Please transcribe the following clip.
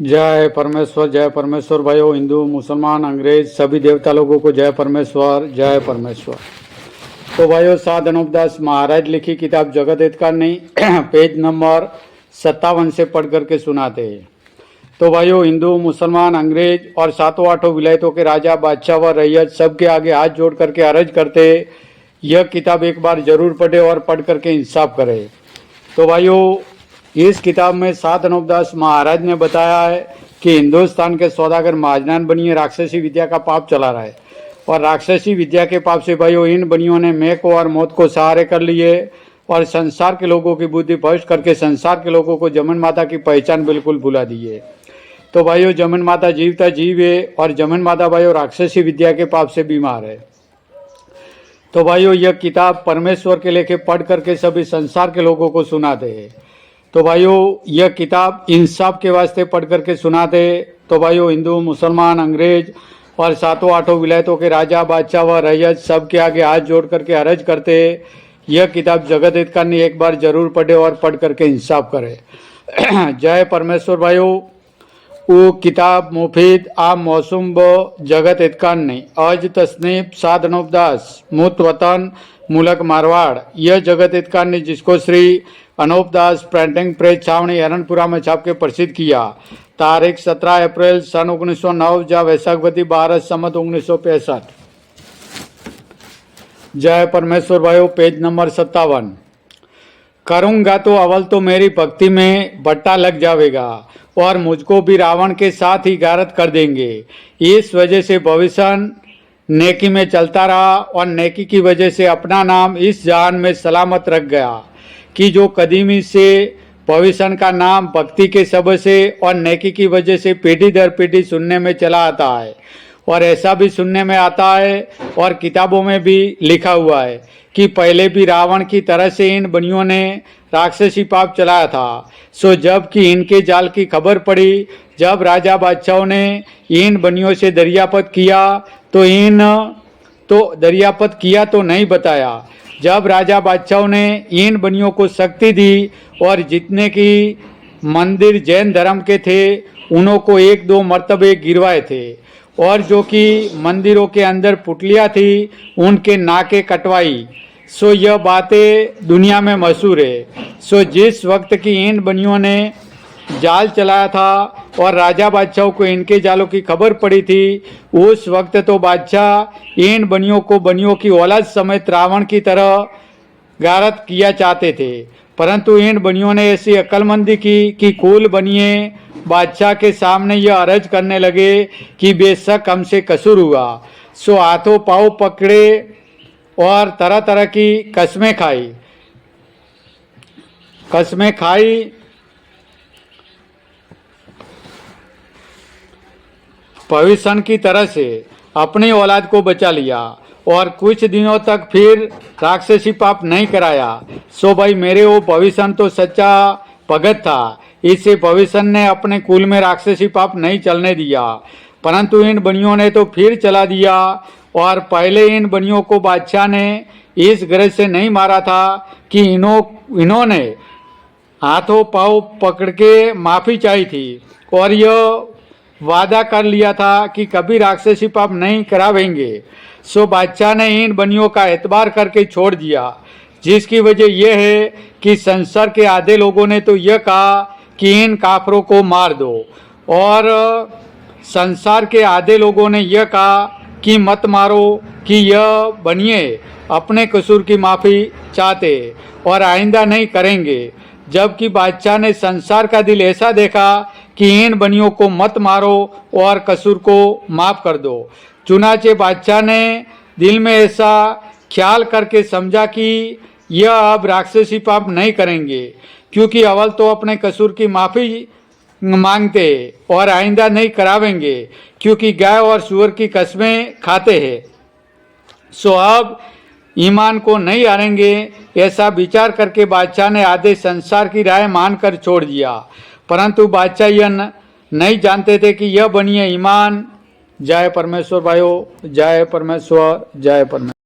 जय परमेश्वर भाइयों, हिंदू मुसलमान अंग्रेज सभी देवता लोगों को जय परमेश्वर, जय परमेश्वर। तो भाइयों, साध अनुपदास महाराज लिखी किताब जगत हित का नहीं पेज नंबर 57 से पढ़ करके सुनाते हैं। तो भाइयों, हिंदू मुसलमान अंग्रेज और सातों आठों विलायतों के राजा बादशाह व रैयत सबके आगे हाथ जोड़ करके अर्ज करते, यह किताब एक बार जरूर पढ़े और पढ़ करके इंसाफ करे। तो भाइयों, इस किताब में साध अनुपदास महाराज ने बताया है कि हिंदुस्तान के सौदागर महाजनान बनिए राक्षसी विद्या का पाप चला रहा है, और राक्षसी विद्या के पाप से भाइयों इन बनियों ने मैं को और मौत को सहारे कर लिए और संसार के लोगों की बुद्धि भ्रष्ट करके संसार के लोगों को जमन माता की पहचान बिल्कुल भुला दी है। तो भाइयों, जमन माता जीवता जीव है और जमन माता भाइयों राक्षसी विद्या के पाप से बीमार है। तो भाइयों, यह किताब परमेश्वर के लेके पढ़ करके सभी संसार के लोगों को सुनाते हैं। तो भाइयों, यह किताब इंसाफ के वास्ते पढ़ करके सुनाते। तो भाइयों, हिंदू मुसलमान अंग्रेज और सातों आठों विलायतों के राजा बादशाह व रैयत सबके आगे हाथ जोड़ करके अर्ज करते, यह किताब जगत हित का नहीं एक बार जरूर पढ़े और पढ़ करके इंसाफ करे। जय परमेश्वर भाइयों। वो किताब मुफीद आम मौसूम ब जगत हितकान नहीं अज तस्नीफ साध अनुपदास मुत वतन मुलक मारवाड़, यह जगत हितकान ने जिसको श्री अनुपदास प्रिंटिंग प्रेस छावनी हरणपुरा में छाप के प्रसिद्ध किया। तारीख 17 अप्रैल सन 1909 जा वैशाखवती 12 सम्मत 1965। जय परमेश्वर भाइयों। Page number 57। करूंगा तो अव्वल तो मेरी भक्ति में बट्टा लग जाएगा और मुझको भी रावण के साथ ही गारत कर देंगे। इस वजह से भविष्य नेकी में चलता रहा और नेकी की वजह से अपना नाम इस जहान में सलामत रख गया कि जो कदीमी से भविष्य का नाम भक्ति के शब्द से और नेकी की वजह से पीढ़ी दर पीढ़ी सुनने में चला आता है। और ऐसा भी सुनने में आता है और किताबों में भी लिखा हुआ है कि पहले भी रावण की तरह से इन बनियों ने राक्षसी पाप चलाया था। सो जब कि इनके जाल की खबर पड़ी, जब राजा बादशाहों ने इन बनियों से दरियापत किया तो दरियापत किया तो नहीं बताया। जब राजा बादशाहों ने इन बनियों को शक्ति दी और जितने की मंदिर जैन धर्म के थे उन्हों को एक दो मर्तबे गिरवाए थे, और जो कि मंदिरों के अंदर पुतलियाँ थी उनके नाके कटवाई। सो यह बातें दुनिया में मशहूर है। सो जिस वक्त की इन बनियों ने जाल चलाया था और राजा बादशाहों को इनके जालों की खबर पड़ी थी, उस वक्त तो बादशाह इन बनियों को बनियों की औलाद समेत रावण की तरह गारत किया चाहते थे। परंतु इन बनियों ने ऐसी अक्लमंदी की कि कुल बनिए बादशाह के सामने यह अर्ज करने लगे कि बेशक हमसे कसूर हुआ। सो हाथों पाँव पकड़े और तरह तरह की कस्में खाई भविष्य की तरह से अपनी औलाद को बचा लिया और कुछ दिनों तक फिर राक्षसी पाप नहीं कराया। सो भाई मेरे वो भविष्य तो सच्चा भगत था, इससे भविष्य ने अपने कुल में राक्षसी पाप नहीं चलने दिया। परंतु इन बनियों ने तो फिर चला दिया। और पहले इन बनियों को बादशाह ने इस गरज से नहीं मारा था कि इन्होंने हाथों पाँव पकड़ के माफ़ी चाही थी और यह वादा कर लिया था कि कभी राक्षसी पाप नहीं करावेंगे। सो बादशाह ने इन बनियों का एतबार करके छोड़ दिया, जिसकी वजह यह है कि संसार के आधे लोगों ने तो यह कहा कि इन काफरों को मार दो, और संसार के आधे लोगों ने यह कहा कि मत मारो, कि यह बनिए अपने कसूर की माफ़ी चाहते और आइंदा नहीं करेंगे। जबकि बादशाह ने संसार का दिल ऐसा देखा कि इन बनियों को मत मारो और कसूर को माफ़ कर दो। चुनाचे बादशाह ने दिल में ऐसा ख्याल करके समझा कि यह अब राक्षसी पाप नहीं करेंगे, क्योंकि अव्वल तो अपने कसूर की माफ़ी मांगते और आइंदा नहीं करावेंगे, क्योंकि गाय और सूअर की कस्में खाते हैं। सो अब ईमान को नहीं हारेंगे, ऐसा विचार करके बादशाह ने आधे संसार की राय मानकर छोड़ दिया। परंतु बादशाह यह नहीं जानते थे कि यह बनिए ईमान। जय परमेश्वर भाइयों, जय परमेश्वर, जय परमेश्वर।